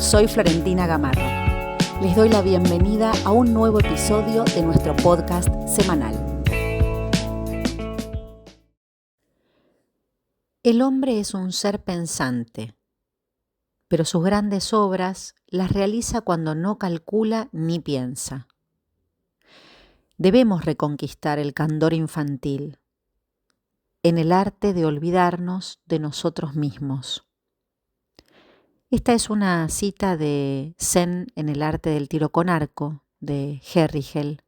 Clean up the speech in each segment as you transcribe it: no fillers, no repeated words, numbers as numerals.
soy Florentina Gamarro. Les doy la bienvenida a un nuevo episodio de nuestro podcast semanal. El hombre es un ser pensante, pero sus grandes obras las realiza cuando no calcula ni piensa. Debemos reconquistar el candor infantil en el arte de olvidarnos de nosotros mismos. Esta es una cita de Zen en el arte del tiro con arco, de Herrigel,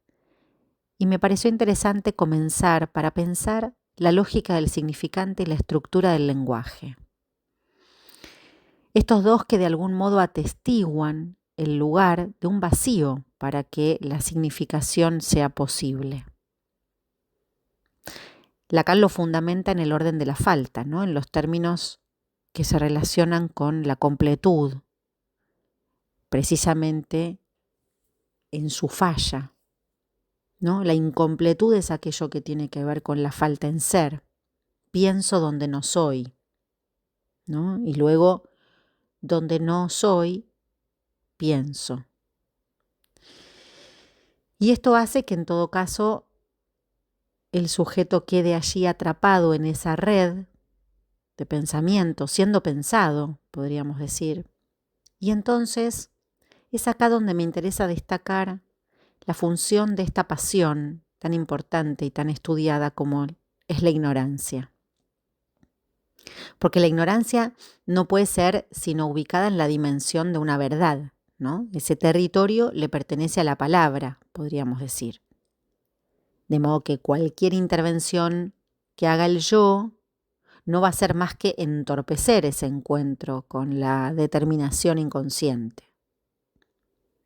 y me pareció interesante comenzar para pensar la lógica del significante y la estructura del lenguaje. Estos dos que de algún modo atestiguan el lugar de un vacío para que la significación sea posible. Lacan lo fundamenta en el orden de la falta, ¿no? En los términos que se relacionan con la completud, precisamente en su falla, ¿no? La incompletud es aquello que tiene que ver con la falta en ser. Pienso donde no soy, ¿no? Y luego, donde no soy, pienso. Y esto hace que en todo caso el sujeto quede allí atrapado en esa red de pensamiento, siendo pensado, podríamos decir. Y entonces es acá donde me interesa destacar la función de esta pasión tan importante y tan estudiada como es la ignorancia. Porque la ignorancia no puede ser sino ubicada en la dimensión de una verdad, ¿no? Ese territorio le pertenece a la palabra, podríamos decir. De modo que cualquier intervención que haga el yo no va a ser más que entorpecer ese encuentro con la determinación inconsciente,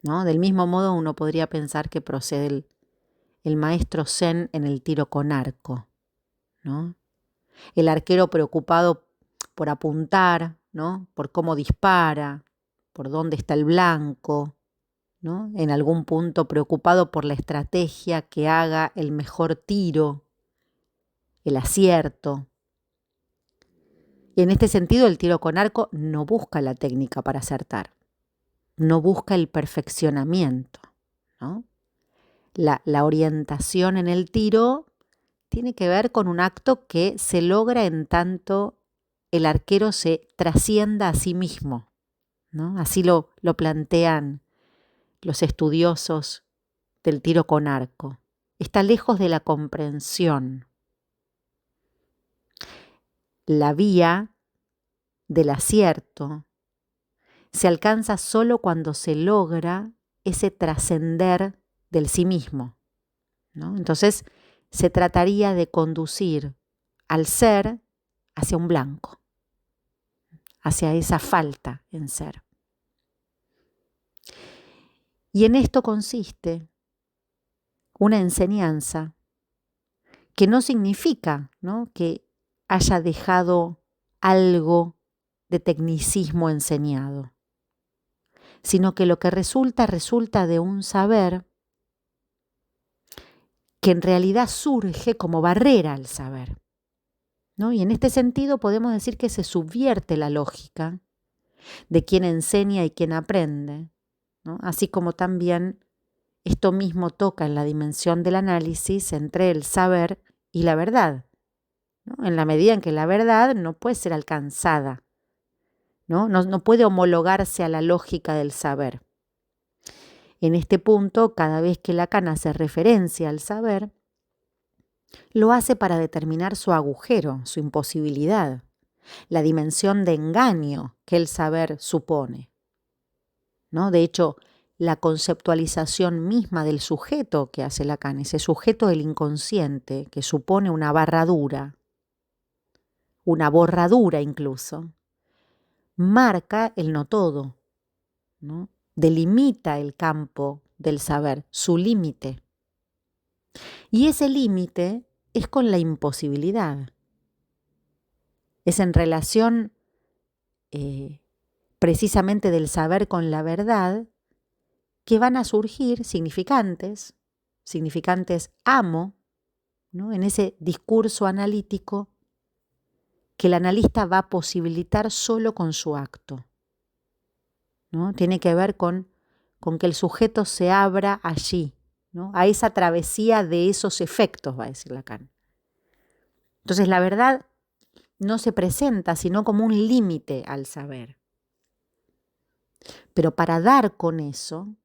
¿no? Del mismo modo uno podría pensar que procede el maestro Zen en el tiro con arco, ¿no? El arquero preocupado por apuntar, ¿no? Por cómo dispara, por dónde está el blanco, ¿no? En algún punto preocupado por la estrategia que haga el mejor tiro, el acierto. Y en este sentido el tiro con arco no busca la técnica para acertar, no busca el perfeccionamiento, ¿no? La orientación en el tiro tiene que ver con un acto que se logra en tanto el arquero se trascienda a sí mismo, ¿no? Así lo plantean los estudiosos del tiro con arco. Está lejos de la comprensión. La vía del acierto se alcanza solo cuando se logra ese trascender del sí mismo, ¿no? Entonces se trataría de conducir al ser hacia un blanco, hacia esa falta en ser. Y en esto consiste una enseñanza que no significa, ¿no?, que haya dejado algo de tecnicismo enseñado, sino que lo que resulta de un saber que en realidad surge como barrera al saber, ¿no? Y en este sentido podemos decir que se subvierte la lógica de quien enseña y quien aprende, ¿no? Así como también esto mismo toca en la dimensión del análisis entre el saber y la verdad, ¿no? En la medida en que la verdad no puede ser alcanzada, ¿no? No puede homologarse a la lógica del saber. En este punto, cada vez que Lacan hace referencia al saber, lo hace para determinar su agujero, su imposibilidad, la dimensión de engaño que el saber supone, ¿no? De hecho, la conceptualización misma del sujeto que hace Lacan, ese sujeto del inconsciente que supone una barradura, una borradura incluso, marca el no todo, ¿no? Delimita el campo del saber, su límite. Y ese límite es con la imposibilidad. Es en relación precisamente del saber con la verdad que van a surgir significantes amo, ¿no?, en ese discurso analítico que el analista va a posibilitar solo con su acto, ¿no? Tiene que ver con que el sujeto se abra allí, ¿no? A esa travesía de esos efectos, va a decir Lacan. Entonces la verdad no se presenta sino como un límite al saber. Pero para dar con eso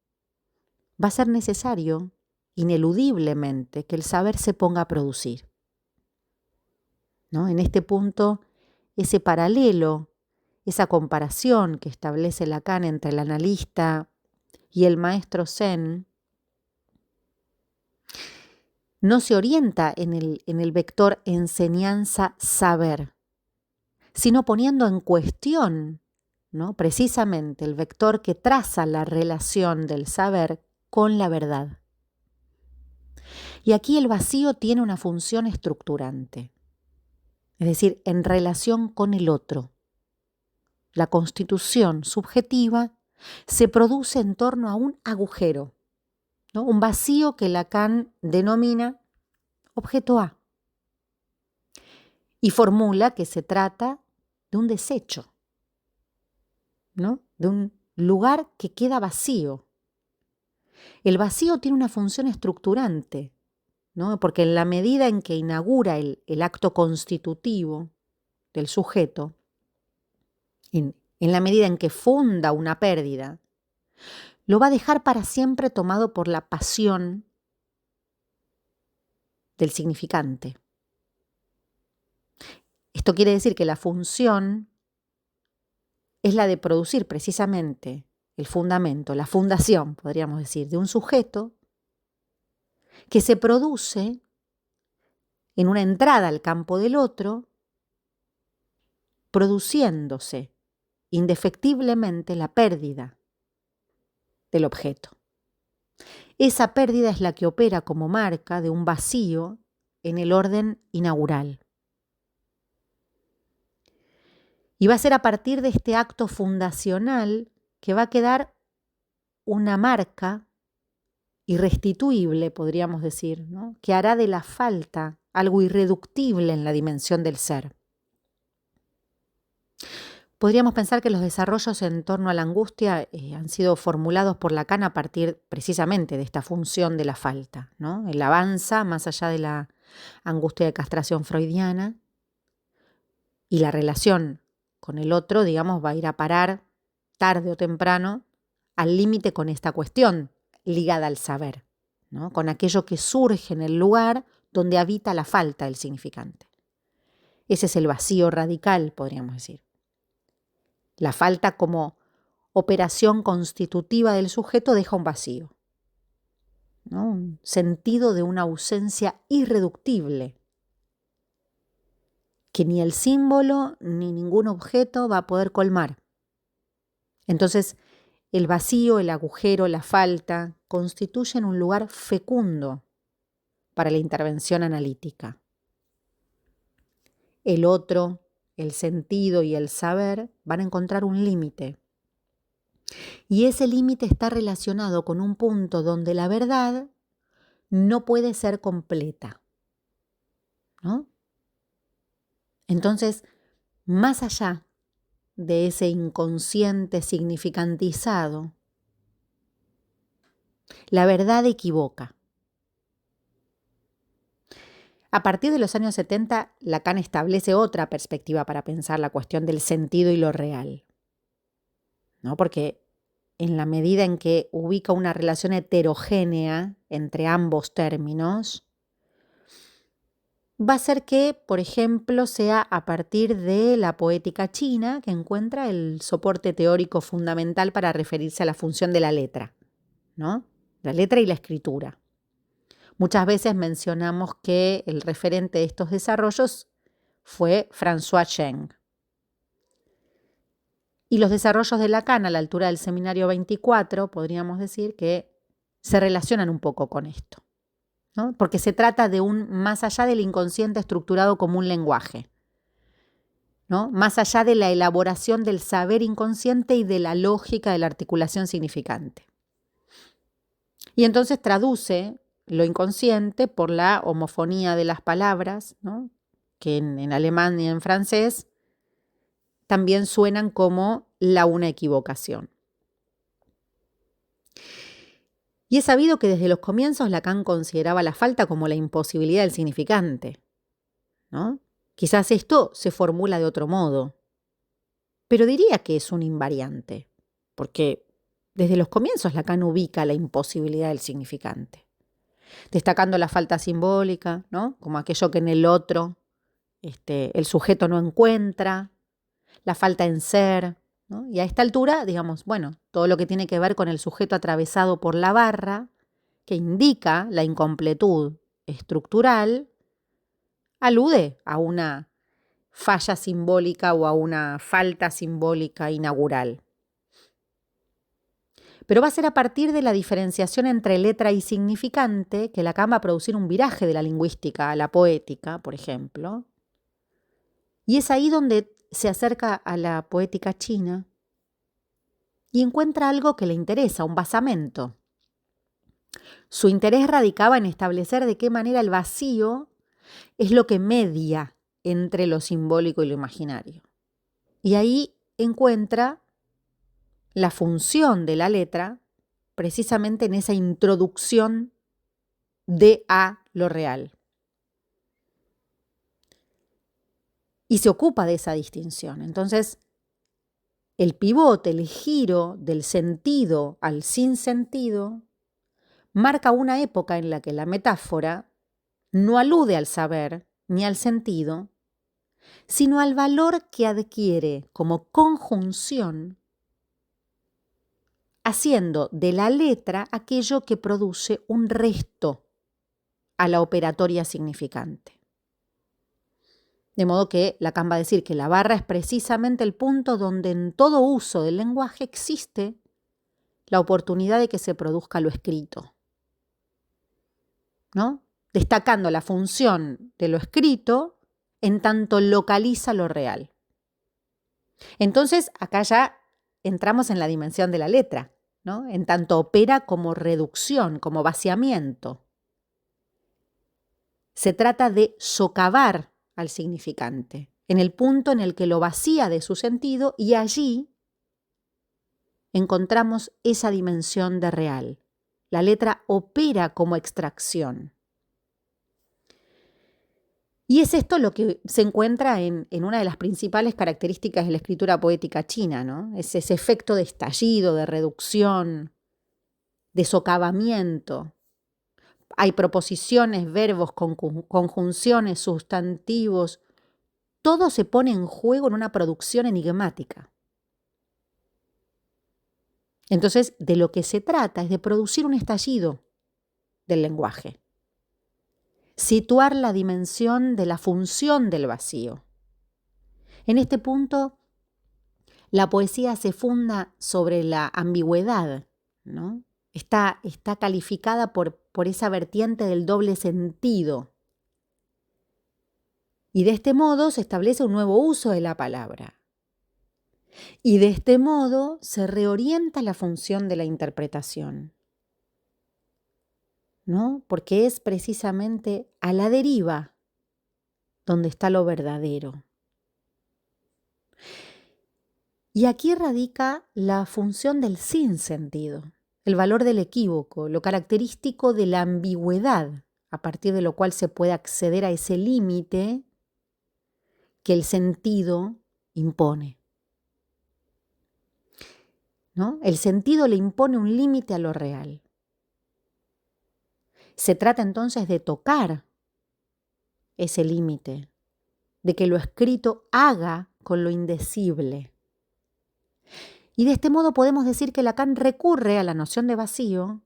va a ser necesario, ineludiblemente, que el saber se ponga a producir, ¿no? En este punto, ese paralelo, esa comparación que establece Lacan entre el analista y el maestro Zen, no se orienta en el vector enseñanza-saber, sino poniendo en cuestión, ¿no?, precisamente el vector que traza la relación del saber con la verdad. Y aquí el vacío tiene una función estructurante, es decir, en relación con el otro. La constitución subjetiva se produce en torno a un agujero, ¿no?, un vacío que Lacan denomina objeto A, y formula que se trata de un desecho, ¿no?, de un lugar que queda vacío. El vacío tiene una función estructurante, ¿no?, porque en la medida en que inaugura el acto constitutivo del sujeto, en la medida en que funda una pérdida, lo va a dejar para siempre tomado por la pasión del significante. Esto quiere decir que la función es la de producir precisamente el fundamento, la fundación, podríamos decir, de un sujeto que se produce en una entrada al campo del otro, produciéndose indefectiblemente la pérdida del objeto. Esa pérdida es la que opera como marca de un vacío en el orden inaugural. Y va a ser a partir de este acto fundacional que va a quedar una marca irrestituible, podríamos decir, ¿no?, que hará de la falta algo irreductible en la dimensión del ser. Podríamos pensar que los desarrollos en torno a la angustia han sido formulados por Lacan a partir precisamente de esta función de la falta, ¿no? Él avanza más allá de la angustia de castración freudiana y la relación con el otro, digamos, va a ir a parar tarde o temprano al límite con esta cuestión ligada al saber, ¿no?, con aquello que surge en el lugar donde habita la falta del significante. Ese es el vacío radical, podríamos decir. La falta como operación constitutiva del sujeto deja un vacío, ¿no?, un sentido de una ausencia irreductible que ni el símbolo ni ningún objeto va a poder colmar. Entonces, el vacío, el agujero, la falta constituyen un lugar fecundo para la intervención analítica. El otro, el sentido y el saber van a encontrar un límite. Y ese límite está relacionado con un punto donde la verdad no puede ser completa, ¿no? Entonces, más allá de ese inconsciente significantizado, la verdad equivoca. A partir de los años 70, Lacan establece otra perspectiva para pensar la cuestión del sentido y lo real, ¿no? Porque en la medida en que ubica una relación heterogénea entre ambos términos, va a ser que, por ejemplo, sea a partir de la poética china que encuentra el soporte teórico fundamental para referirse a la función de la letra, ¿no?, la letra y la escritura. Muchas veces mencionamos que el referente de estos desarrollos fue François Cheng. Y los desarrollos de Lacan a la altura del Seminario 24, podríamos decir que se relacionan un poco con esto, ¿no?, porque se trata de un más allá del inconsciente estructurado como un lenguaje, ¿no?, más allá de la elaboración del saber inconsciente y de la lógica de la articulación significante. Y entonces traduce lo inconsciente por la homofonía de las palabras, ¿no?, que en alemán y en francés también suenan como la una equivocación. Y es sabido que desde los comienzos Lacan consideraba la falta como la imposibilidad del significante, ¿no? Quizás esto se formula de otro modo, pero diría que es un invariante, porque desde los comienzos Lacan ubica la imposibilidad del significante, destacando la falta simbólica, ¿no? Como aquello que en el otro el sujeto no encuentra, la falta en ser, ¿no? Y a esta altura, digamos, bueno, todo lo que tiene que ver con el sujeto atravesado por la barra, que indica la incompletud estructural, alude a una falla simbólica o a una falta simbólica inaugural. Pero va a ser a partir de la diferenciación entre letra y significante que Lacan va a producir un viraje de la lingüística a la poética, por ejemplo. Y es ahí donde se acerca a la poética china y encuentra algo que le interesa, un basamento. Su interés radicaba en establecer de qué manera el vacío es lo que media entre lo simbólico y lo imaginario. Y ahí encuentra la función de la letra precisamente en esa introducción de a lo real. Y se ocupa de esa distinción. Entonces, el pivote, el giro del sentido al sinsentido, marca una época en la que la metáfora no alude al saber ni al sentido, sino al valor que adquiere como conjunción, haciendo de la letra aquello que produce un resto a la operatoria significante. De modo que Lacan va a decir que la barra es precisamente el punto donde en todo uso del lenguaje existe la oportunidad de que se produzca lo escrito, ¿no? Destacando la función de lo escrito en tanto localiza lo real. Entonces, acá ya entramos en la dimensión de la letra, ¿no? En tanto opera como reducción, como vaciamiento. Se trata de socavar al significante, en el punto en el que lo vacía de su sentido, y allí encontramos esa dimensión de real. La letra opera como extracción. Y es esto lo que se encuentra en una de las principales características de la escritura poética china, ¿no? Es ese efecto de estallido, de reducción, de socavamiento. Hay proposiciones, verbos, conjunciones, sustantivos. Todo se pone en juego en una producción enigmática. Entonces, de lo que se trata es de producir un estallido del lenguaje. Situar la dimensión de la función del vacío. En este punto, la poesía se funda sobre la ambigüedad, ¿no? Está calificada por esa vertiente del doble sentido. Y de este modo se establece un nuevo uso de la palabra. Y de este modo se reorienta la función de la interpretación, ¿no? Porque es precisamente a la deriva donde está lo verdadero. Y aquí radica la función del sinsentido, el valor del equívoco, lo característico de la ambigüedad, a partir de lo cual se puede acceder a ese límite que el sentido impone, ¿no? El sentido le impone un límite a lo real. Se trata entonces de tocar ese límite, de que lo escrito haga con lo indecible. Y de este modo podemos decir que Lacan recurre a la noción de vacío,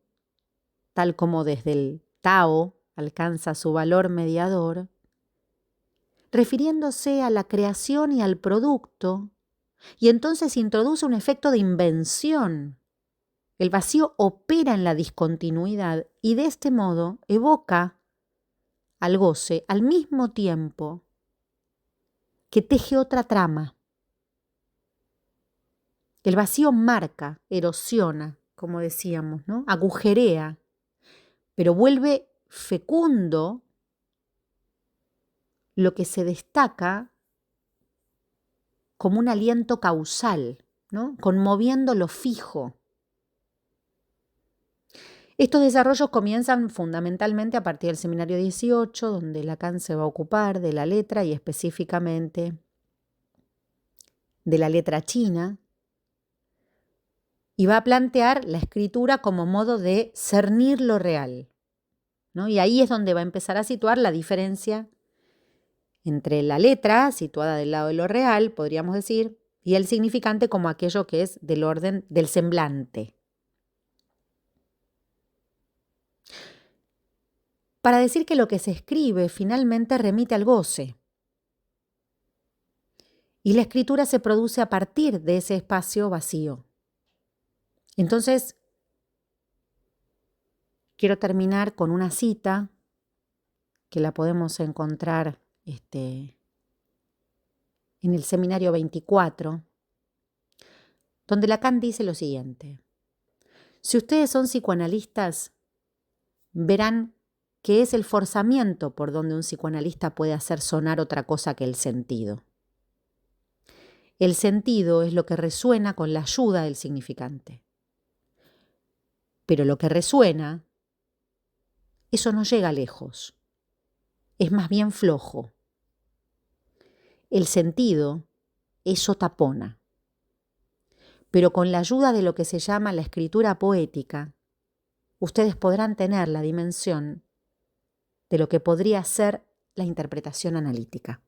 tal como desde el Tao alcanza su valor mediador, refiriéndose a la creación y al producto, y entonces introduce un efecto de invención. El vacío opera en la discontinuidad y de este modo evoca al goce al mismo tiempo que teje otra trama. El vacío marca, erosiona, como decíamos, ¿no? Agujerea, pero vuelve fecundo lo que se destaca como un aliento causal, ¿no? Conmoviendo lo fijo. Estos desarrollos comienzan fundamentalmente a partir del seminario 18, donde Lacan se va a ocupar de la letra y específicamente de la letra china, y va a plantear la escritura como modo de cernir lo real, ¿no? Y ahí es donde va a empezar a situar la diferencia entre la letra, situada del lado de lo real, podríamos decir, y el significante como aquello que es del orden del semblante. Para decir que lo que se escribe finalmente remite al goce. Y la escritura se produce a partir de ese espacio vacío. Entonces, quiero terminar con una cita que la podemos encontrar en el seminario 24, donde Lacan dice lo siguiente: si ustedes son psicoanalistas, verán que es el forzamiento por donde un psicoanalista puede hacer sonar otra cosa que el sentido. El sentido es lo que resuena con la ayuda del significante. Pero lo que resuena, eso no llega lejos, es más bien flojo. El sentido, eso tapona. Pero con la ayuda de lo que se llama la escritura poética, ustedes podrán tener la dimensión de lo que podría ser la interpretación analítica.